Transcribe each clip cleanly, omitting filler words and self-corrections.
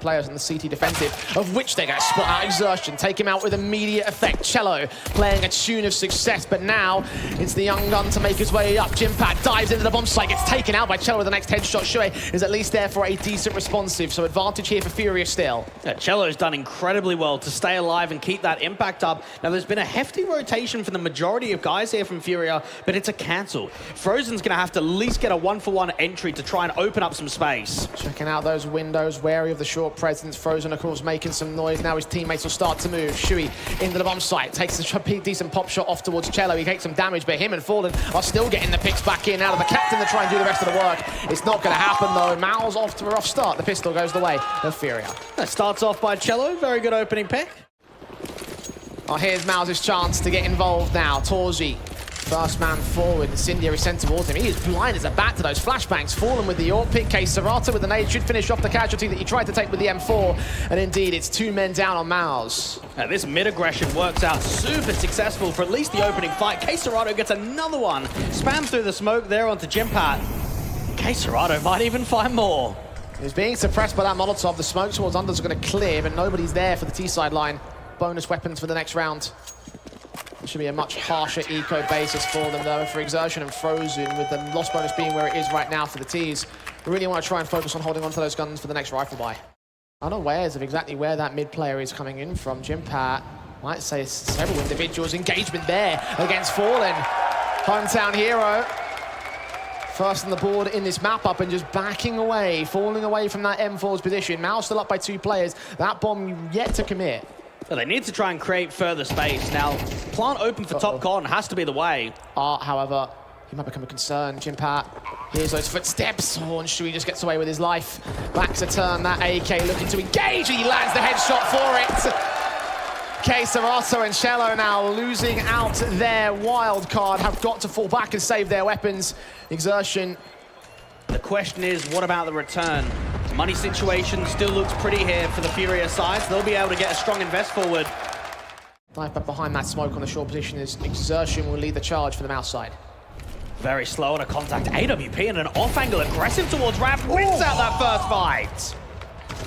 players on the CT defensive, of which they're going to spot out Exertion, take him out with immediate effect. chelo playing a tune of success, but now it's the young gun to make his way up. Jimpphat dives into the bomb site, gets taken out by chelo with the next headshot. siuhy is at least there for a decent responsive, so advantage here for Furia still. Yeah, chelo's done incredibly well to stay alive and keep that impact up. Now, there's been a hefty rotation for the majority of guys here from Furia, but it's a cancel. Frozen's going to have to at least get a 1-for-1 entry to try and open up some space. Checking out those windows, wary of the short presence. Frozen, of course, making some noise. Now his teammates will start to move. siuhy into the bomb site, takes a decent pop shot off towards chelo. He takes some damage, but him and Fallen are still getting the picks back in out of the captain to try and do the rest of the work. It's not going to happen, though. Mouz off to a rough start. The pistol goes the way of Furia. That starts off by chelo. Very good opening pick. Oh, here's Mouz's chance to get involved now. torzsi, first man forward. Incendiary sent towards him. He is blind as a bat to those flashbangs. Fallen with the AWP pick. KSCERATO with the nade should finish off the casualty that he tried to take with the M4. And indeed, it's 2 men down on Mouz. This mid-aggression works out super successful for at least the opening fight. KSCERATO gets another one. Spams through the smoke there onto Jimpphat. KSCERATO might even find more. He's being suppressed by that Molotov. The smoke towards unders are going to clear, but nobody's there for the T-side line. Bonus weapons for the next round. It should be a much harsher eco basis for them, though, for Exertion and Frozen, with the loss bonus being where it is right now for the Ts. We really want to try and focus on holding on to those guns for the next rifle buy. Unawares of exactly where that mid player is coming in from. Jimpphat might say several individuals. Engagement there against Fallen. Hometown hero. First on the board in this map up and just backing away, falling away from that M4's position. Mouz still up by 2 players. That bomb yet to commit. Well, they need to try and create further space. Now, plant open for top con has to be the way. Art, however, he might become a concern. Jimpphat, here's those footsteps. Oh, and siuhy just gets away with his life. Back to turn, that AK looking to engage. He lands the headshot for it. KSCERATO and chelo now losing out their wild card, have got to fall back and save their weapons. Exertion. The question is, what about the return? Money situation still looks pretty here for the Furia side, so they'll be able to get a strong invest forward. Dive back behind that smoke on the short position as Exertion will lead the charge for the Mouz side. Very slow on a contact. AWP in an off angle, aggressive towards ramp, wins out that first fight.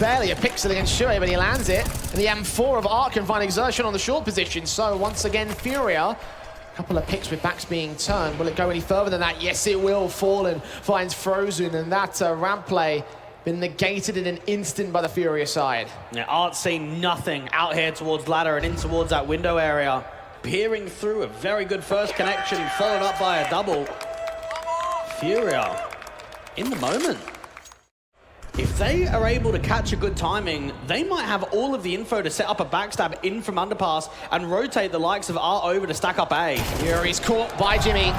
Barely a pixel against siuhy, but he lands it. And the M4 of Art can find Exertion on the short position. So once again, Furia, a couple of picks with backs being turned. Will it go any further than that? Yes, it will. Fallen finds Frozen, and that ramp play been negated in an instant by the Furia side. Now, Art's seen nothing out here towards ladder and in towards that window area. Peering through a very good first connection, followed up by a double. Furia in the moment. If they are able to catch a good timing, they might have all of the info to set up a backstab in from underpass and rotate the likes of Art over to stack up A. Yuri's caught by Jimmy.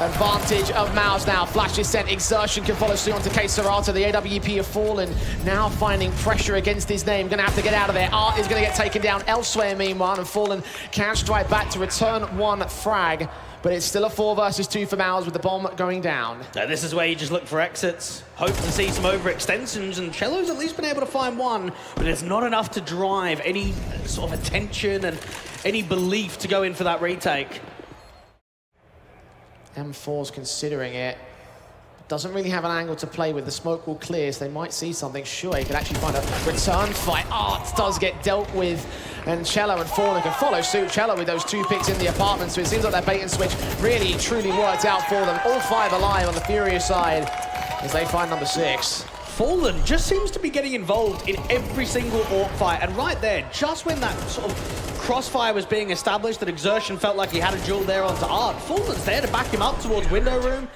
Advantage of Mouz now. Flash is sent. Exertion can follow suit onto KSCERATO. The AWP have fallen. Now finding pressure against his name. Going to have to get out of there. Art is going to get taken down elsewhere meanwhile. And Fallen can strike back to return 1 frag. But it's still a 4 versus 2 for Mouz with the bomb going down. Now, this is where you just look for exits. Hope to see some overextensions. And chelo's at least been able to find one. But it's not enough to drive any sort of attention and any belief to go in for that retake. M4's considering it. Doesn't really have an angle to play with. The smoke will clear, so they might see something. siuhy could actually find a return fight. Art does get dealt with, and chelo and Fallen can follow suit. chelo with those 2 picks in the apartment, so it seems like that bait and switch really, truly worked out for them. All 5 alive on the Furia side as they find number 6. Fallen just seems to be getting involved in every single AWP fight, and right there, just when that sort of crossfire was being established, that Exertion felt like he had a duel there onto Art. Fallen's there to back him up towards window room.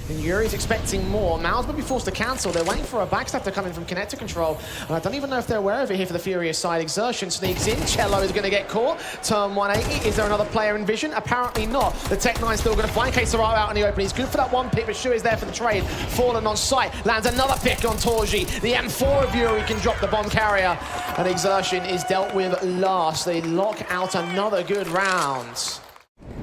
And Yuri's expecting more. Mouz will be forced to cancel. They're waiting for a backstab to come in from connector control. And I don't even know if they're aware of it here for the Furia side. Exertion sneaks in. chelo is going to get caught. Turn 180. Is there another player in vision? Apparently not. The Tech-9 still going to find KSCERATO out in the open. He's good for that 1 pick, but siuhy is there for the trade. Fallen on sight. Lands another pick on torzsi. The M4 of Yuri can drop the bomb carrier. And Exertion is dealt with last. They lock out another good round.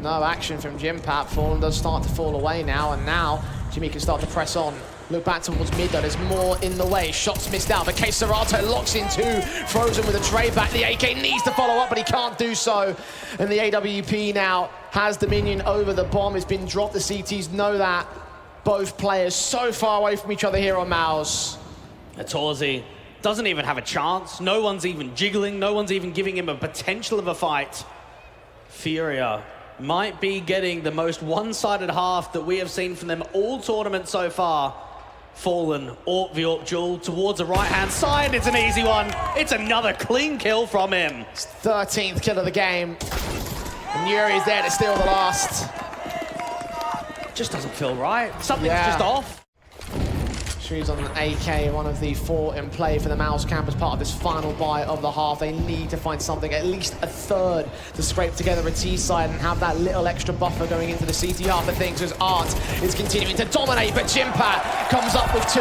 No action from Jimpphat. Fallen does start to fall away now, and now Jimmy can start to press on. Look back towards mid, though. There's more in the way. Shots missed out, but KSCERATO locks in 2. Frozen with a trade back. The AK needs to follow up, but he can't do so. And the AWP now has dominion over the bomb. It's been dropped. The CTs know that. Both players so far away from each other here on Mouz. torzsi doesn't even have a chance. No one's even jiggling. No one's even giving him a potential of a fight. Furia might be getting the most one-sided half that we have seen from them all tournament so far. Fallen, AWP v AWP duel towards the right-hand side. It's an easy one. It's another clean kill from him. It's 13th kill of the game. And yuurih is there to steal the last. Just doesn't feel right. Something's just off. He's on an AK, one of the 4 in play for the Mouz camp as part of this final buy of the half. They need to find something, at least a third, to scrape together a T side and have that little extra buffer going into the CT half of things, as Art is continuing to dominate, but Jimpphat comes up with 2.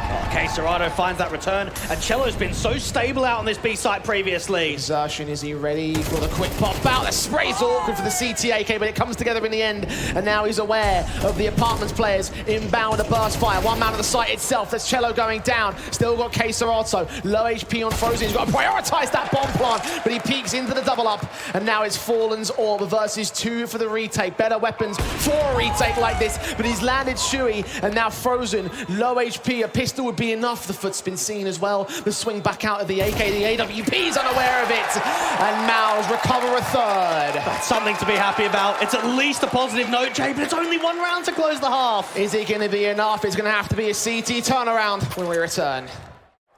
KSCERATO finds that return, and chelo's been so stable out on this B site previously. xertioN, is he ready for the quick pop out? The spray's awkward for the CT AK, but it comes together in the end, and now he's aware of the apartments players inbound a burst fire. One man on the site itself, there's chelo going down. Still got KSCERATO, low HP on Frozen. He's got to prioritize that bomb plant, but he peeks into the double up, and now it's Fallen's AWP versus 2 for the retake. Better weapons for a retake like this, but he's landed siuhy, and now Frozen, low HP, a pistol would be enough. The foot's been seen as well. The swing back out of the AK, the AWP's unaware of it, and Mouz recover a 3rd. That's something to be happy about. It's at least a positive note, Jay, but it's only 1 round to close the half. Is it going to be enough? It's going to have to be a CT turnaround when we return.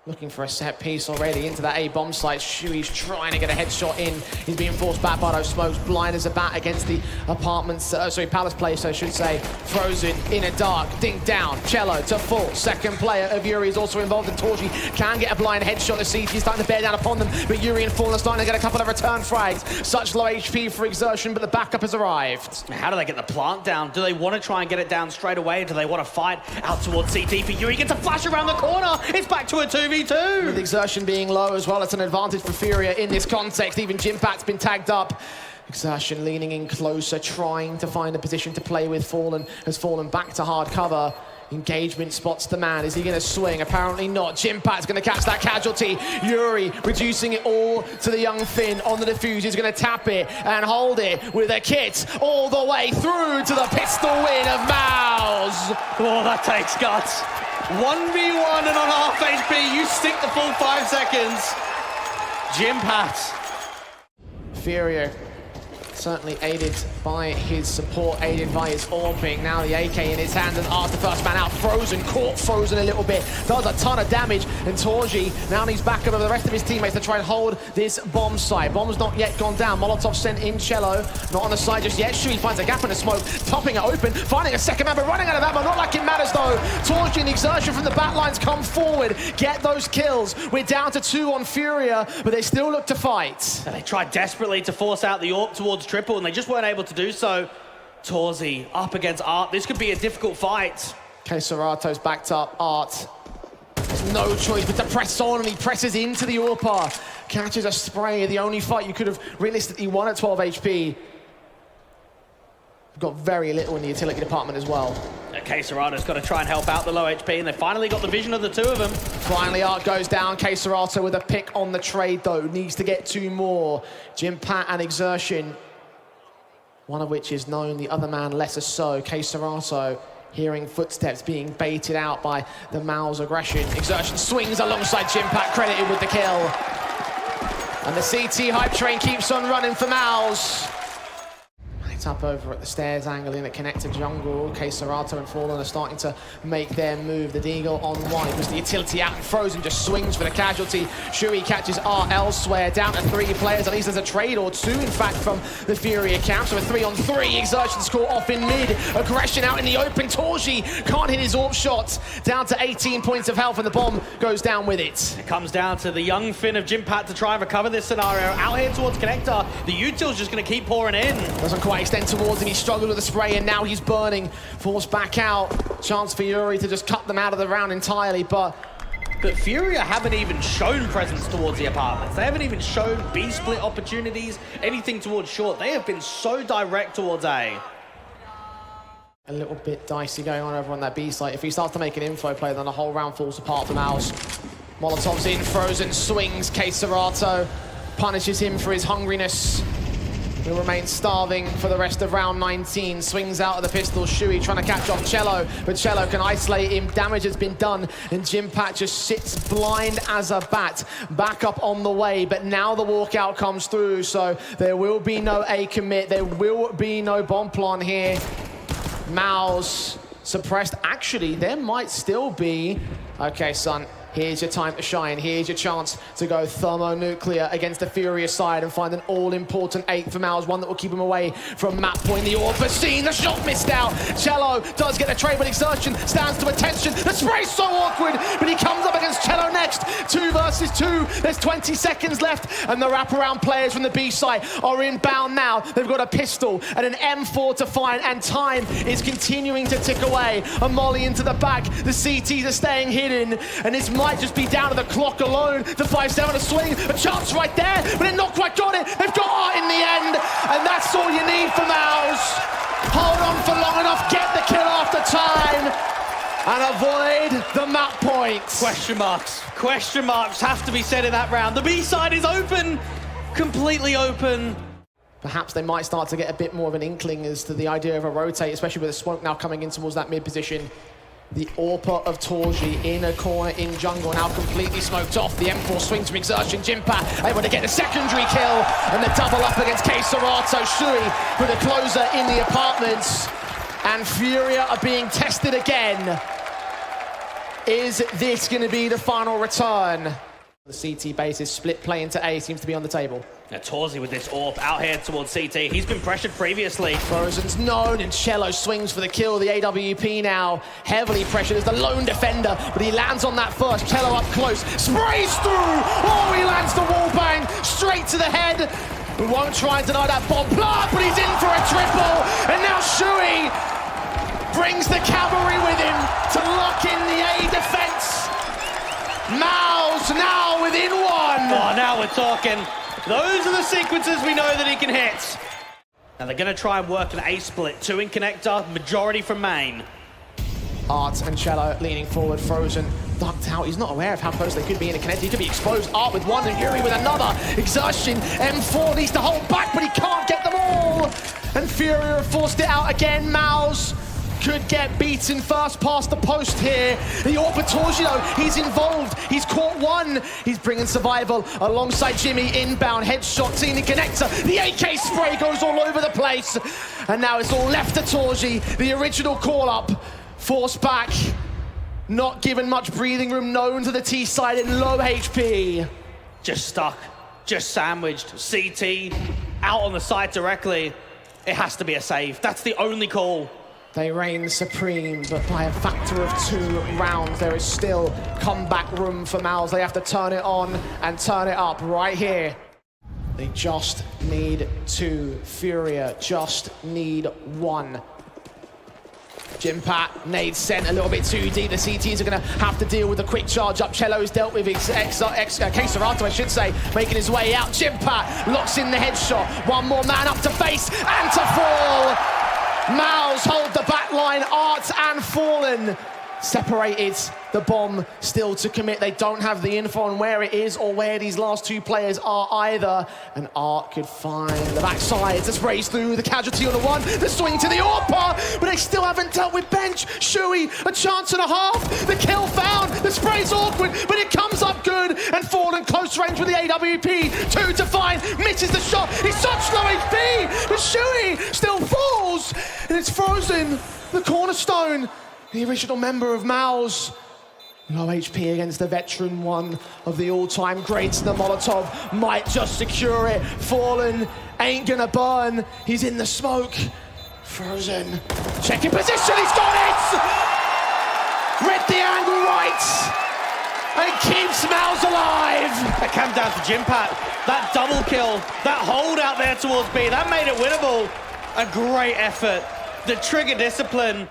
Looking for a set piece already into that A bomb site. siuhy's trying to get a headshot in. He's being forced back by those smokes. Blind as a bat against the apartments, Palace place, I should say. Frozen in a dark, dink down. chelo to full. Second player of yuurih is also involved, and torzsi can get a blind headshot. The CT is starting to bear down upon them, but yuurih and Fallen are starting to get a couple of return frags. Such low HP for xertioN, but the backup has arrived. How do they get the plant down? Do they want to try and get it down straight away? Do they want to fight out towards CT for yuurih? Gets a flash around the corner. It's back to a 2v2. With xertioN being low as well, it's an advantage for Furia in this context. Even Jimpphat's been tagged up. xertioN leaning in closer, trying to find a position to play with. Fallen has fallen back to hard cover. Engagement spots the man. Is he going to swing? Apparently not. Jimpphat's going to catch that casualty. yuurih reducing it all to the young Finn on the defuse. He's going to tap it and hold it with a kit all the way through to the pistol win of Mouz. Oh, that takes guts. 1v1 and on half HP, you stick the full 5 seconds. Jimpphat. Furia certainly aided by his support, aided by his AWPing. Now the AK in his hand, and Art's the first man out. Frozen, caught Frozen a little bit, does a ton of damage, and torzsi now needs backup of the rest of his teammates to try and hold this bomb site. Bomb's not yet gone down. Molotov sent in chelo, not on the side just yet. siuhy finds a gap in the smoke, popping it open, finding a second man, but running out of ammo, not like it matters though. torzsi and xertioN from the back lines come forward, get those kills. We're down to 2 on Furia, but they still look to fight. And they tried desperately to force out the AWP towards triple, and they just weren't able to do so. torzsi up against Art. This could be a difficult fight. KSCERATO's backed up. Art has no choice but to press on, and he presses into the AWPer. Catches a spray, the only fight you could have realistically won at 12 HP. Got very little in the utility department as well. KSCERATO's got to try and help out the low HP, and they finally got the vision of the 2 of them. Finally, Art goes down. KSCERATO with a pick on the trade, though. Needs to get 2 more. Jimpphat and xertioN, one of which is known, the other man lesser so. KSCERATO hearing footsteps being baited out by the Mouz aggression. xertioN swings alongside Jimpphat, credited with the kill. And the CT hype train keeps on running for Mouz. Up over at the stairs angle in a connected jungle. KSCERATO and Fallen are starting to make their move. The deagle on 1. It was the utility out, and Frozen just swings for the casualty. siuhy catches Art elsewhere, down to 3 players. At least there's a trade or 2, in fact, from the Furia camp. So a 3-on-3. xertioN's caught off in mid. Aggression out in the open. torzsi can't hit his AWP shot. Down to 18 points of health, and the bomb goes down with it. It comes down to the young Finn of Jimpphat to try and recover this scenario. Out here towards connector, the util's just going to keep pouring in. Doesn't quite extend towards him. He struggled with the spray, and now he's burning. Forced back out. Chance for yuurih to just cut them out of the round entirely, but Furia haven't even shown presence towards the apartments. They haven't even shown B-split opportunities, anything towards short. They have been so direct towards A. A little bit dicey going on over on that B site. If he starts to make an info play, then the whole round falls apart for Mouz. Molotov's in, Frozen swings. KSCERATO punishes him for his hungriness. will remain starving for the rest of round 19. Swings out of the pistol, siuhy trying to catch off chelo, but chelo can isolate him. Damage has been done, and Jimpphat just sits blind as a bat. Back up on the way, but now the walkout comes through, so there will be no A commit. There will be no bomb plant here. Mouz suppressed. Actually, there might still be... Okay, son. Here's your time to shine. Here's your chance to go thermonuclear against the Furia side and find an all-important 8 for Mouz, one that will keep him away from map point. The AWP seen, the shot missed out. chelo does get the trade, but xertioN stands to attention. The spray's so awkward, but he comes up against chelo next. 2 versus 2. There's 20 seconds left, and the wraparound players from the B side are inbound now. They've got a pistol and an M4 to find, and time is continuing to tick away. A molly into the back. The CTs are staying hidden, and this might just be down to the clock alone. The 5-7 a swing, a chance right there, but they've not quite got it. They've got art in the end, and that's all you need for Mouz. Hold on for long enough, get the kill after time, and avoid the map points. Question marks have to be said in that round. The B side is open, completely open. Perhaps they might start to get a bit more of an inkling as to the idea of a rotate, especially with the smoke now coming in towards that mid position. The AWP of torzsi in a corner in jungle, now completely smoked off. The M4 swings from xertioN. Jimpphat able to get the secondary kill, and the double up against KSCERATO. siuhy with a closer in the apartments, and Furia are being tested again. Is this going to be the final return? The CT base is split play into A, seems to be on the table. Now torzsi with this AWP out here towards CT. He's been pressured previously. Frozen's known, and chelo swings for the kill. The AWP now heavily pressured as the lone defender, but he lands on that first. chelo up close, sprays through. Oh, he lands the wall bang straight to the head. We won't try and deny that bomb plant, but he's in for a triple. And now siuhy brings the cavalry with him to lock in the A defense. Mouz now within 1. Oh, now we're talking. Those are the sequences we know that he can hit. Now they're going to try and work an A split. 2 in connector, majority from main. Art and chelo leaning forward. Frozen ducked out. He's not aware of how close they could be in a connector. He could be exposed. Art with 1 and yuurih with another. xertioN, M4 needs to hold back, but he can't get them all. And Furia have forced it out again. Mouz could get beaten first past the post here. The AWP of torzsi though, he's involved. He's caught 1. He's bringing survival alongside Jimmy inbound. Headshot seen in connector. The AK spray goes all over the place. And now it's all left to torzsi. The original call up. Forced back. Not given much breathing room, known to the T side in low HP. Just stuck, just sandwiched. CT out on the side directly. It has to be a save. That's the only call. They reign supreme, but by a factor of 2 rounds, there is still comeback room for Mouz. They have to turn it on and turn it up right here. They just need 2. Furia just need 1. Jimpphat, nade sent a little bit too deep. The CTs are going to have to deal with a quick charge up. chelo's dealt with KSCERATO, I should say, making his way out. Jimpphat locks in the headshot. 1 more man up to face and to fall. Mouz hold the back line. Art and Fallen separated. The bomb still to commit. They don't have the info on where it is or where these last 2 players are either. And Art could find the backside. The sprays through, the casualty on the 1. The swing to the AWP, but they still haven't dealt with bench. siuhy, a chance and a half. The kill found. The spray's awkward, but it comes up good. And Fallen close range with the AWP. 2 to find. Misses the shot. He's such low HP, but siuhy still falls. And it's Frozen, the cornerstone, the original member of Mouz. Low HP against the veteran, one of the all-time greats. The Molotov might just secure it. Fallen ain't gonna burn. He's in the smoke. Frozen, checking position, he's got it! Read the angle right, and keeps Mouz alive. That came down to Jimpphat. That double kill, that hold out there towards B, that made it winnable. A great effort. The trigger discipline.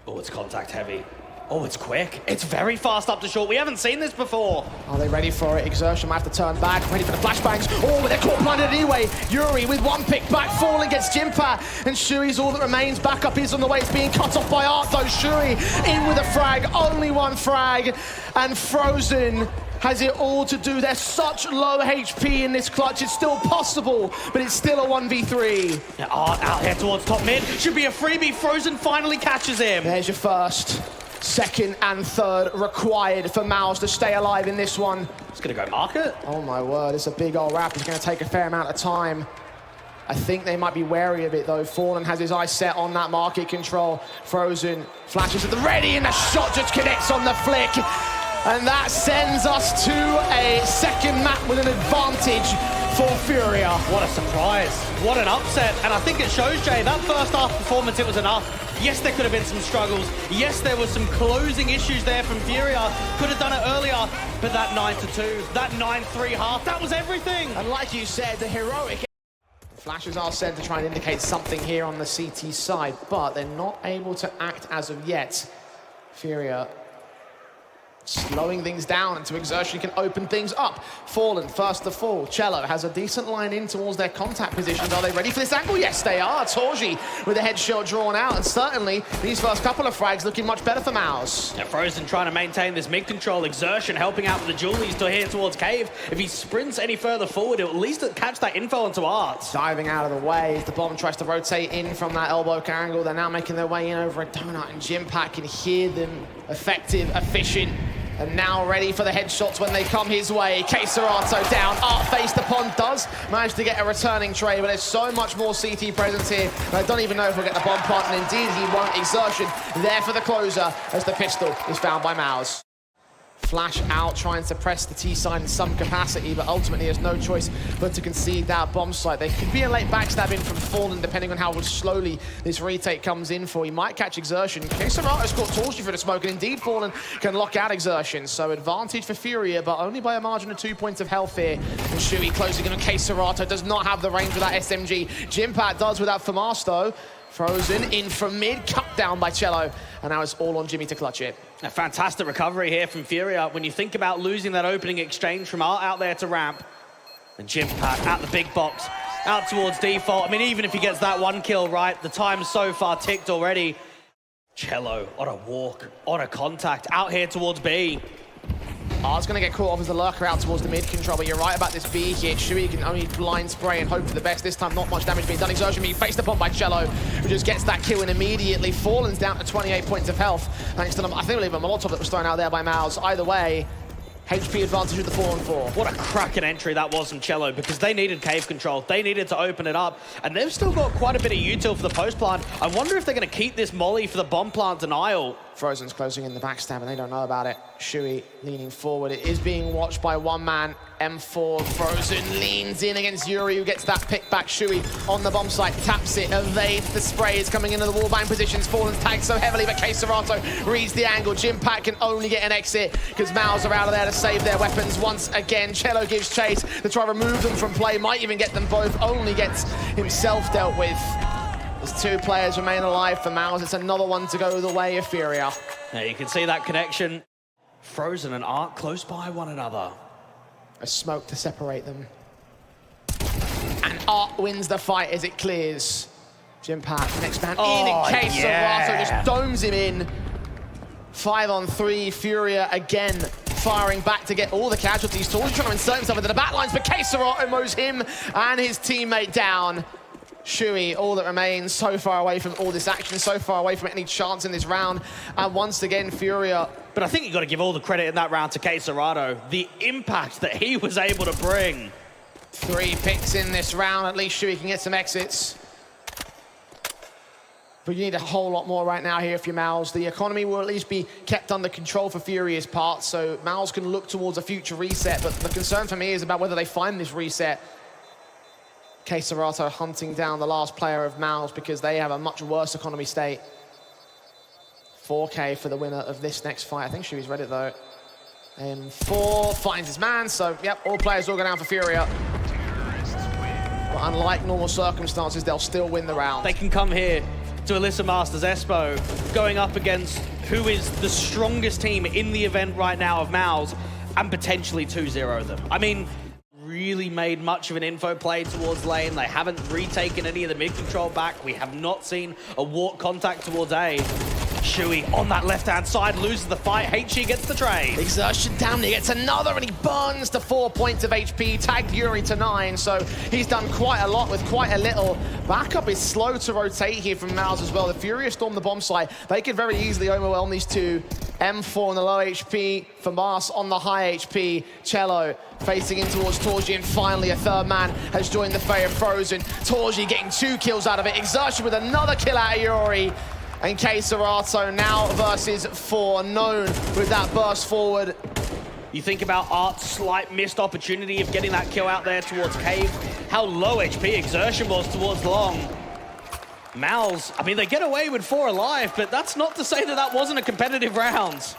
Oh, it's contact heavy. Oh, it's quick. It's very fast up to short. We haven't seen this before. Are they ready for it? Exertion might have to turn back. Ready for the flashbangs. Oh, but they're caught blinded anyway. yuurih with one pick back, falling against Jimpphat. And siuhy's all that remains. Backup is on the way. It's being cut off by Art, though. siuhy in with a frag. Only one frag. And Frozen has it all to do. They're such low HP in this clutch. It's still possible, but it's still a 1v3. Now, Art out here towards top mid. Should be a freebie. Frozen finally catches him. There's your first. Second and third required for Mouz to stay alive in this one. He's going to go market. Oh my word, it's a big old wrap. It's going to take a fair amount of time. I think they might be wary of it though. Fallen has his eyes set on that market control. Frozen flashes at the ready and the shot just connects on the flick. And that sends us to a second map with an advantage for Furia. What a surprise. What an upset. And I think it shows, Jay, that first half performance, it was enough. Yes, there could have been some struggles. Yes, there was some closing issues there from Furia. Could have done it earlier. But that 9-2, that 9-3 half, that was everything. And like you said, the heroic flashes are said to try and indicate something here on the CT side, but they're not able to act as of yet. Furia slowing things down into exertion can open things up. Fallen first to fall. chelo has a decent line in towards their contact positions. Are they ready for this angle? Yes, they are. torzsi with the headshot drawn out, and certainly these first couple of frags looking much better for Mouz. Now, Frozen trying to maintain this mid control. Exertion helping out with the Julies to here towards Cave. If he sprints any further forward, it'll at least catch that info onto Art. Diving out of the way as the bomb tries to rotate in from that elbow angle. They're now making their way in over a donut, and Jimpphat can hear them. Effective, efficient, and now ready for the headshots when they come his way. KSCERATO down, Art faced upon, does manage to get a returning trade, but there's so much more CT presence here. And I don't even know if we'll get the bomb plant, and indeed he won't. Exertion there for the closer as the pistol is found by Mouz. Flash out, trying to press the T side in some capacity, but ultimately there's no choice but to concede that bomb site. There could be a late backstabbing from Fallen, depending on how slowly this retake comes in for. He might catch Exertion. KSCERATO's caught torzsi for the smoke, and indeed Fallen can lock out Exertion. So advantage for Furia, but only by a margin of 2 points of health here. And siuhy closing in on KSCERATO, does not have the range with that SMG. Jimpphat does without FAMAS though. Frozen in from mid, cut down by chelo, and now it's all on Jimmy to clutch it. A fantastic recovery here from Furia. When you think about losing that opening exchange from Art out there to ramp, and Jimpphat at the big box, out towards default. I mean, even if he gets that one kill right, the time's so far ticked already. chelo on a walk, on a contact, out here towards B. Art's going to get caught off as the lurker out towards the mid control, but you're right about this B hit. siuhy can only blind spray and hope for the best. This time, not much damage being done. Exertion being faced upon by chelo, who just gets that kill, and immediately Fallen's down to 28 points of health. Thanks to them, I think, believe a Molotov that was thrown out there by Mouz. Either way, HP advantage with the 4-on-4. What a cracking entry that was from chelo, because they needed cave control. They needed to open it up, and they've still got quite a bit of util for the post plant. I wonder if they're going to keep this molly for the bomb plant denial. Frozen's closing in the backstab, and they don't know about it. siuhy leaning forward. It is being watched by one man. M4, Frozen leans in against yuurih, who gets that pick back. siuhy on the bomb site, taps it, evades the spray. It's coming into the wallbang positions. Fallen's tagged so heavily, but KSCERATO reads the angle. Jimpphat can only get an exit because Mouz are out of there to save their weapons once again. chelo gives chase to try to remove them from play. Might even get them both, only gets himself dealt with. As two players remain alive for Mouz, it's another one to go the way of Furia. Yeah, you can see that connection. Frozen and Art close by one another. A smoke to separate them. And Art wins the fight as it clears. Jimpphat, next man in, and KSCERATO just domes him in. 5-on-3, Furia again firing back to get all the casualties. torzsi trying to insert himself into the backlines, but KSCERATO mows him and his teammate down. siuhy, all that remains, so far away from all this action, so far away from any chance in this round. And once again, Furia. But I think you've got to give all the credit in that round to KSCERATO. The impact that he was able to bring. 3 picks in this round. At least siuhy can get some exits. But you need a whole lot more right now here if you're Mouz. The economy will at least be kept under control for Furia's part, so Mouz can look towards a future reset. But the concern for me is about whether they find this reset. KSCERATO hunting down the last player of Mouz because they have a much worse economy state. 4K for the winner of this next fight. I think siuhy's read it though. And 4 finds his man, so yep, all players will go down for Furia. But unlike normal circumstances, they'll still win the round. They can come here to Elisa Masters Espoo, going up against who is the strongest team in the event right now of Mouz, and potentially 2-0 them. I mean, really made much of an info play towards lane. They haven't retaken any of the mid control back. We have not seen a walk contact towards A. siuhy on that left-hand side loses the fight. HG gets the trade. Exertion down, he gets another and he burns to 4 points of HP, tagged yuurih to 9, so he's done quite a lot with quite a little. Backup is slow to rotate here from Mouz as well. The Furia storm the bomb site. They could very easily overwhelm these two. M4 on the low HP, Famas on the high HP. chelo facing in towards torzsi, and finally a third man has joined the fray of Frozen. torzsi getting 2 kills out of it. Exertion with another kill out of yuurih. And KSCERATO now versus 4, known with that burst forward. You think about Art's slight missed opportunity of getting that kill out there towards Cave, how low HP Exertion was towards Long. Mouz, I mean, they get away with 4 alive, but that's not to say that that wasn't a competitive round.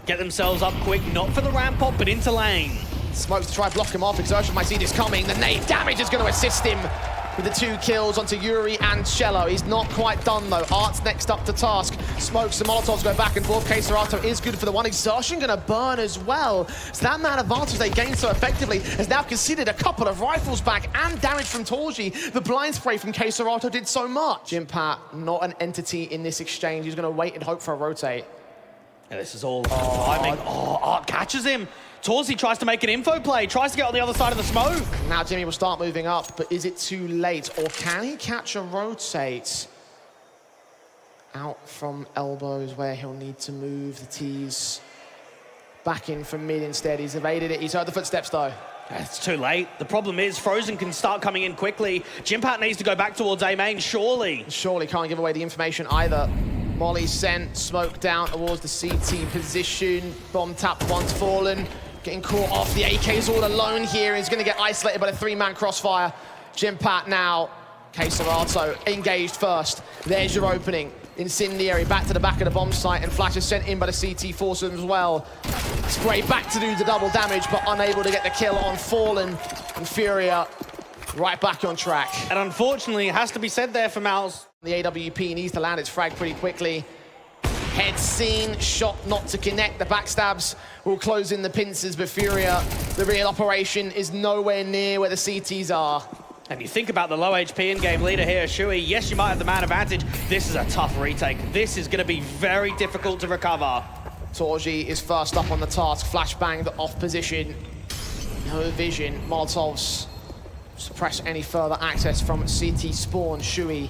Get themselves up quick, not for the ramp pop, but into lane. Smokes to try block him off. Exertion might see this coming. The nade damage is going to assist him with the 2 kills onto yuurih and chelo. He's not quite done though. Art's next up to task. Smokes and Molotovs go back and forth. KSCERATO is good for the one. Exertion going to burn as well. So that man advantage they gained so effectively has now conceded a couple of rifles back and damage from torzsi. The blind spray from KSCERATO did so much. Jimpphat, not an entity in this exchange. He's going to wait and hope for a rotate. Yeah, this is all timing. Oh, Art catches him. torzsi tries to make an info play, tries to get on the other side of the smoke. Now Jimmy will start moving up, but is it too late? Or can he catch a rotate? Out from elbows where he'll need to move the T's back in from mid instead. He's evaded it. He's heard the footsteps though. It's too late. The problem is Frozen can start coming in quickly. Jimpphat needs to go back towards A main, surely. Surely can't give away the information either. Molly sent, smoke down towards the CT position. Bomb tap once fallen. Getting caught off. The AK's all alone here. He's going to get isolated by the 3-man crossfire. Jimpphat now. KSCERATO engaged first. There's your opening. Incendiary back to the back of the bomb site, and Flash is sent in by the CT foursome as well. Spray back to do the double damage, but unable to get the kill on Fallen. And Furia right back on track. And unfortunately, it has to be said there for Mouz. The AWP needs to land its frag pretty quickly. Head seen, shot not to connect. The backstabs will close in the pincers, but Furia, the real operation, is nowhere near where the CTs are. And you think about the low HP in-game leader here, siuhy. Yes, you might have the man advantage. This is a tough retake. This is going to be very difficult to recover. torzsi is first up on the task. Flashbang off position. No vision. Molotovs suppress any further access from CT spawn. siuhy.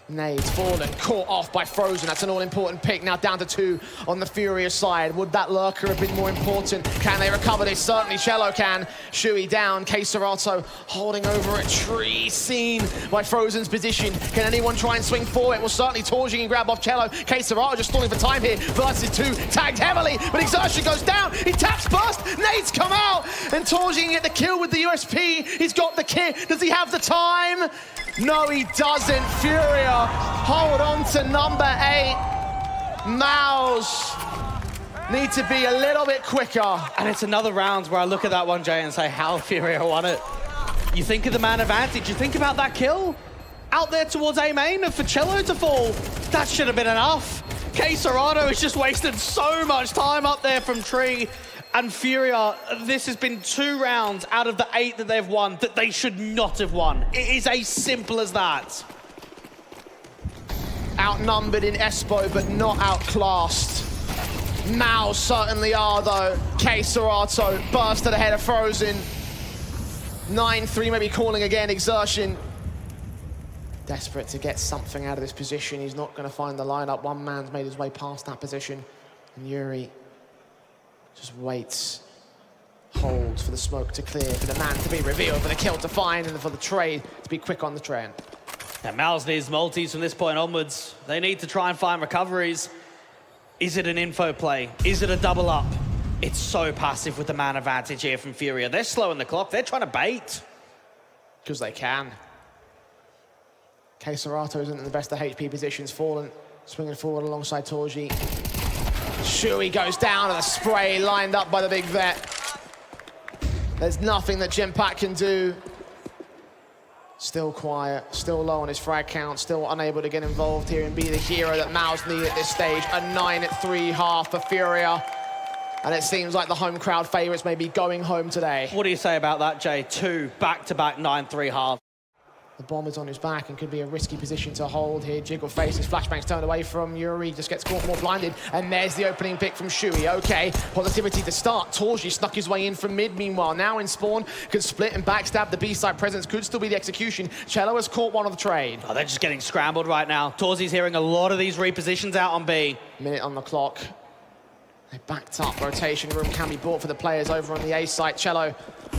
Nades fallen, caught off by Frozen. That's an all-important pick. Now down to 2 on the Furia side. Would that lurker have been more important? Can they recover this? Certainly chelo can. siuhy down. KSCERATO holding over a tree, seen by Frozen's position. Can anyone try and swing forward? Well, certainly torzsi can grab off chelo. KSCERATO just stalling for time here. Versus 2, tagged heavily, but Exertion goes down. He taps burst. Nades come out, and torzsi can get the kill with the USP. He's got the kit. Does he have the time? No, he doesn't. Furia hold on to number 8. Mouz need to be a little bit quicker. And it's another round where I look at that one, Jay, and say, how Furia won it. You think of the man advantage. You think about that kill out there towards A main and for chelo to fall. That should have been enough. KSCERATO has just wasted so much time up there from tree. And Furia, this has been 2 rounds out of the 8 that they've won that they should not have won. It is as simple as that. Outnumbered in Espoo, but not outclassed. Mouz certainly are, though. KSCERATO bursted ahead of Frozen. 9-3 maybe calling again. Exertion desperate to get something out of this position. He's not going to find the lineup. One man's made his way past that position. And yuurih just waits, holds for the smoke to clear, for the man to be revealed, for the kill to find, and for the trade to be quick on the train. And Mouz needs multis from this point onwards. They need to try and find recoveries. Is it an info play? Is it a double up? It's so passive with the man advantage here from Furia. They're slowing the clock. They're trying to bait. Because they can. KSCERATO isn't in the best of HP positions. Fallen, swinging forward alongside torzsi. siuhy goes down, and the spray lined up by the big vet. There's nothing that Jimpphat can do. Still quiet, still low on his frag count, still unable to get involved here and be the hero that Mouz need at this stage. A 9-3 half for Furia. And it seems like the home crowd favourites may be going home today. What do you say about that, Jay? 2 back-to-back 9-3 halves. The bomb is on his back and could be a risky position to hold here. Jiggle faces, flashbangs turned away from yuurih, just gets caught more blinded. And there's the opening pick from siuhy. Okay, positivity to start. torzsi snuck his way in from mid, meanwhile. Now in spawn, could split and backstab. The B-side presence could still be the execution. chelo has caught one of the trade. Oh, they're just getting scrambled right now. torzsi's hearing a lot of these repositions out on B. Minute on the clock. They backed up. Rotation room can be bought for the players over on the A site. chelo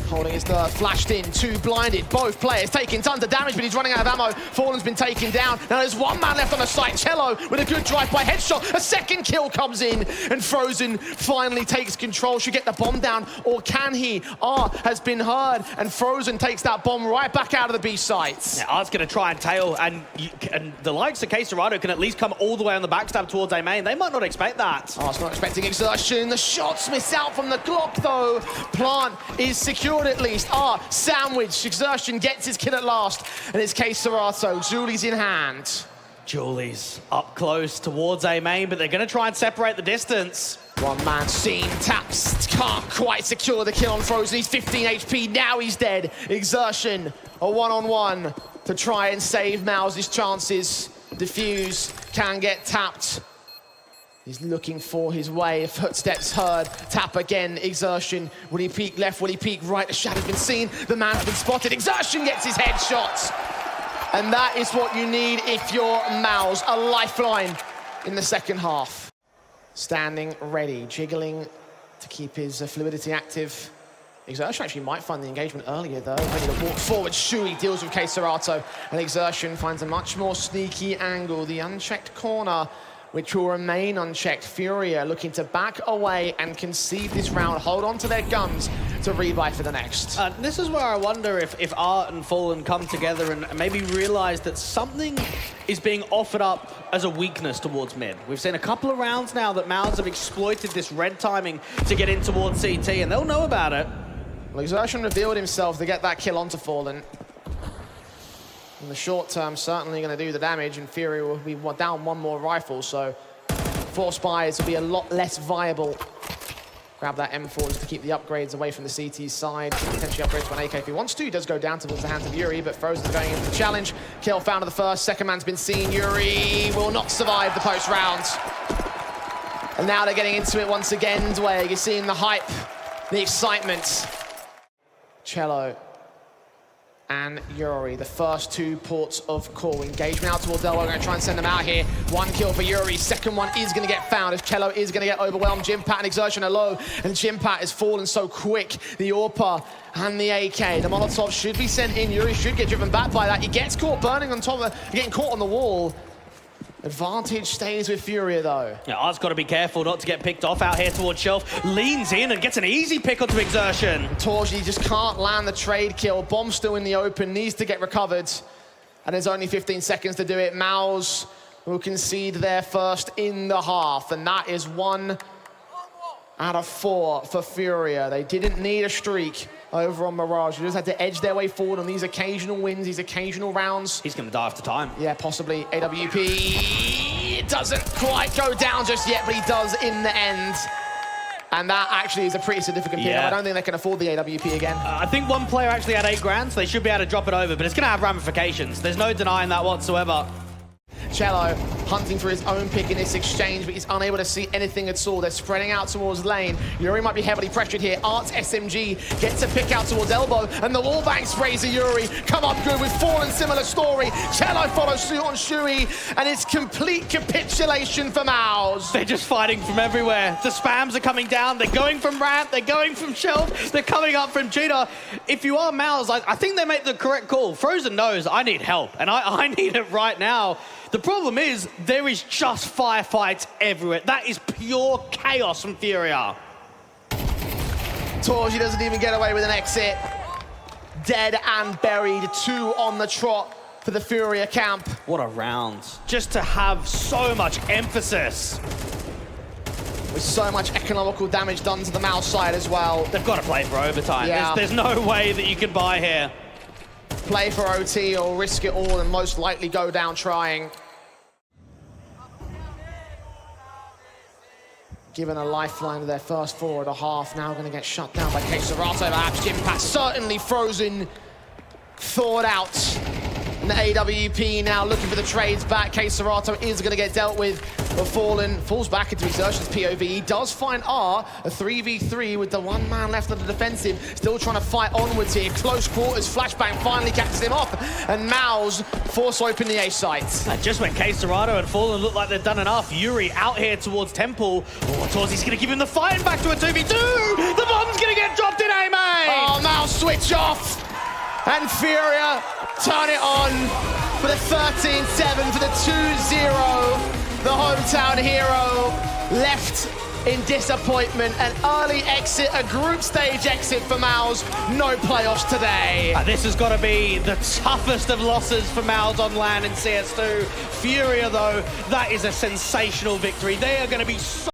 holding his third, flashed in, 2 blinded. Both players taking tons of damage, but he's running out of ammo. Fallen's been taken down. Now there's 1 man left on the site. chelo with a good drive-by headshot. A second kill comes in, and Frozen finally takes control. Should get the bomb down, or can he? R has been heard, and Frozen takes that bomb right back out of the B sites. Yeah, R's going to try and tail, and the likes of KSCERATO can at least come all the way on the backstab towards A main. They might not expect that. R's not expecting exertion. The shots miss out from the clock, though. Plant is secured at least. Sandwich. Exertion gets his kill at last. And it's KSCERATO. Julie's in hand. Julie's up close towards A main, but they're going to try and separate the distance. 1 man seen, taps, can't quite secure the kill on Frozen. He's 15 HP, now he's dead. Exertion, a 1-on-1 to try and save Mouz's chances. Diffuse, can get tapped. He's looking for his way, footsteps heard, tap again, Exertion. Will he peek left, will he peek right? The shadow's been seen, the man's been spotted. Exertion gets his headshot. And that is what you need if you're Mouz, a lifeline in the second half. Standing ready, jiggling to keep his fluidity active. Exertion actually might find the engagement earlier though. Ready to walk forward, siuhy deals with KSCERATO. And Exertion finds a much more sneaky angle. The unchecked corner, which will remain unchecked. Furia looking to back away and concede this round, hold on to their guns to rebuy for the next. This is where I wonder if Art and Fallen come together and maybe realize that something is being offered up as a weakness towards mid. We've seen a couple of rounds now that Mouz have exploited this red timing to get in towards CT, and they'll know about it. Well, Exertion revealed himself to get that kill onto Fallen. In the short term, certainly going to do the damage, and Furia will be down 1 more rifle, so 4 spies will be a lot less viable. Grab that M4 just to keep the upgrades away from the CT side. Potentially upgrade to an AK if he wants to. He does go down towards the hands of yuurih, but Frozen's going in for the challenge. Kill found of the first. Second man's been seen. yuurih will not survive the post round. And now they're getting into it once again, Dwayne. You're seeing the hype, the excitement. chelo and yuurih, the first 2 ports of call. Engagement out towards Elbow, going to try and send them out here. 1 kill for yuurih, second one is going to get found as chelo is going to get overwhelmed. Jimpphat and Exertion are low, and Jimpphat has fallen so quick. The AWP and the AK, the Molotov should be sent in. yuurih should get driven back by that. He gets caught burning on top of getting caught on the wall. Advantage stays with Furia, though. Yeah, Art's got to be careful not to get picked off out here towards Shelf. Leans in and gets an easy pick onto Exertion. torzsi just can't land the trade kill. Bomb still in the open, needs to get recovered. And there's only 15 seconds to do it. Mouz will concede their first in the half. And that is 1 out of 4 for Furia. They didn't need a streak over on Mirage. They just had to edge their way forward on these occasional wins, these occasional rounds. He's going to die after time. Yeah, possibly. AWP doesn't quite go down just yet, but he does in the end. And that actually is a pretty significant pick. I don't think they can afford the AWP again. I think 1 player actually had 8 grand, so they should be able to drop it over, but it's going to have ramifications. There's no denying that whatsoever. chelo hunting for his own pick in this exchange, but he's unable to see anything at all. They're spreading out towards lane. yuurih might be heavily pressured here. Art's SMG gets a pick out towards Elbow, and the wallbang sprays of yuurih come up good with Fallen. Similar story. chelo follows suit on siuhy, and it's complete capitulation for Mouz. They're just fighting from everywhere. The spams are coming down. They're going from ramp. They're going from shelf. They're coming up from Cheetah. If you are Mouz, I think they make the correct call. Frozen knows I need help, and I need it right now. The problem is, there is just firefights everywhere. That is pure chaos from Furia. torzsi doesn't even get away with an exit. Dead and buried, 2 on the trot for the Furia camp. What a round. Just to have so much emphasis. With so much economical damage done to the Mouz side as well. They've got to play for overtime. Yeah. There's no way that you can buy here. play for OT or risk it all and most likely go down trying. Given a lifeline to their first four and a half, now going to get shut down by KSCERATO. Perhaps Jimpphat certainly frozen, thawed out. And the AWP now looking for the trades back. KSCERATO is going to get dealt with, but falls back into Exertion's POV. He does find R, a 3v3 with the one man left on the defensive, still trying to fight onwards here. Close quarters, flashbang finally catches him off, and Mouz force open the A site. Just when KSCERATO had fallen, looked like they'd done enough. yuurih out here towards Temple. Oh, torzsi's going to give him the fight back to a 2v2. The bomb's going to get dropped in A main. Oh, Mouz switch off. And Furia turn it on for the 13-7, for the 2-0. The hometown hero left in disappointment. An early exit, a group stage exit for Mouz. No playoffs today. This has got to be the toughest of losses for Mouz on LAN in CS2. Furia, though, that is a sensational victory. They are going to be so